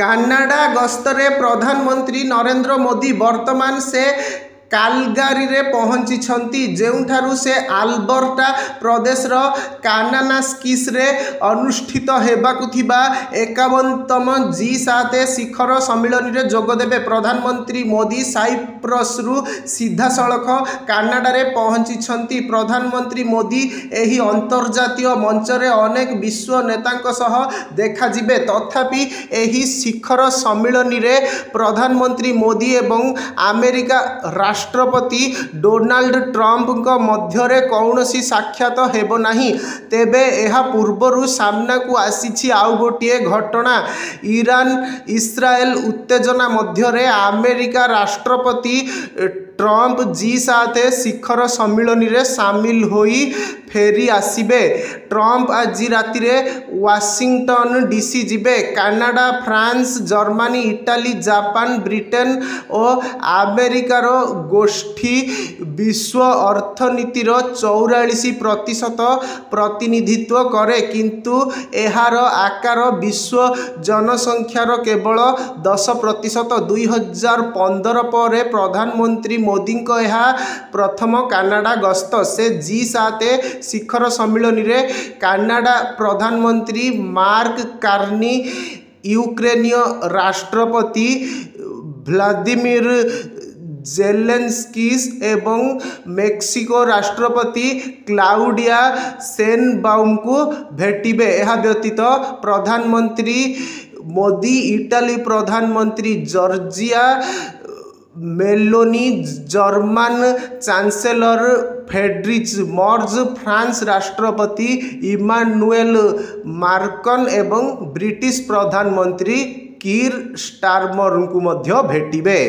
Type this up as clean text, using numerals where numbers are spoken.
Canada ଗସ୍ତରେ ପ୍ରଧାନମନ୍ତ୍ରୀ ନରେନ୍ଦ୍ର ମୋଦି ବର୍ତ୍ତମାନ ସେ କାଲଗାରିରେ ପହଞ୍ଚିଛନ୍ତି, ଯେଉଁଠାରୁ ସେ ଆଲବର୍ଟା ପ୍ରଦେଶର କାନାନାସ୍କିସରେ ଅନୁଷ୍ଠିତ ହେବାକୁ ଥିବା 51ତମ G7 ଶିଖର ସମ୍ମିଳନୀରେ ଯୋଗଦେବେ। ପ୍ରଧାନମନ୍ତ୍ରୀ ମୋଦି ସାଇପ୍ରସରୁ ସିଧାସଳଖ କାନାଡ଼ାରେ ପହଞ୍ଚିଛନ୍ତି। ପ୍ରଧାନମନ୍ତ୍ରୀ ମୋଦି ଏହି ଅନ୍ତର୍ଜାତୀୟ ମଞ୍ଚରେ ଅନେକ ବିଶ୍ୱ ନେତାଙ୍କ ସହ ଦେଖାଯିବେ। ତଥାପି ଏହି ଶିଖର ସମ୍ମିଳନୀରେ ପ୍ରଧାନମନ୍ତ୍ରୀ ମୋଦି ଏବଂ ଆମେରିକା ରାଷ୍ଟ୍ରପତି ଡୋନାଲ୍ଡ ଟ୍ରମ୍ପଙ୍କ ମଧ୍ୟରେ କୌଣସି ସାକ୍ଷାତ ହେବ ନାହିଁ। ତେବେ ଏହା ପୂର୍ବରୁ ସାମ୍ନାକୁ ଆସିଛି ଆଉ ଗୋଟିଏ ଘଟଣା। ଇରାନ ଇସ୍ରାଏଲ ଉତ୍ତେଜନା ମଧ୍ୟରେ ଆମେରିକା ରାଷ୍ଟ୍ରପତି ଟ୍ରମ୍ପ G7 ଶିଖର ସମ୍ମିଳନୀରେ ସାମିଲ ହୋଇ ଫେରି ଆସିବେ। ଟ୍ରମ୍ପ ଆଜି ରାତିରେ ୱାସିଂଟନ DC ଯିବେ। Canada, France, Germany, Italy, Japan, Britain ଓ ଆମେରିକାର ଗୋଷ୍ଠୀ ବିଶ୍ୱ ଅର୍ଥନୀତିର 44% ପ୍ରତିନିଧିତ୍ୱ କରେ, କିନ୍ତୁ ଏହାର ଆକାର ବିଶ୍ୱ ଜନସଂଖ୍ୟାର କେବଳ 10%। 2015 ପରେ ପ୍ରଧାନମନ୍ତ୍ରୀ ମୋଦିଙ୍କ ଏହା ପ୍ରଥମ କାନାଡ଼ା ଗସ୍ତ। ସେ G7 ଶିଖର ସମ୍ମିଳନୀରେ କାନାଡ଼ା ପ୍ରଧାନମନ୍ତ୍ରୀ ମାର୍କ କାର୍ନି, ୟୁକ୍ରେନୀୟ ରାଷ୍ଟ୍ରପତି ଭ୍ଲାଦିମିର ଜେଲେନ୍ସ୍କି ଏବଂ ମେକ୍ସିକୋ ରାଷ୍ଟ୍ରପତି କ୍ଲାଉଡିଆ ସେନବାଉଙ୍କୁ ଭେଟିବେ। ଏହା ବ୍ୟତୀତ ପ୍ରଧାନମନ୍ତ୍ରୀ ମୋଦି ଇଟାଲୀ ପ୍ରଧାନମନ୍ତ୍ରୀ Giorgia Meloni, German chancellor Friedrich Merz, France ରାଷ୍ଟ୍ରପତି ଇମାନୁଏଲ ମାକ୍ରନ୍ ଏବଂ ବ୍ରିଟିଶ ପ୍ରଧାନମନ୍ତ୍ରୀ କିର୍ ଷ୍ଟାରମରଙ୍କୁ ମଧ୍ୟ ଭେଟିବେ।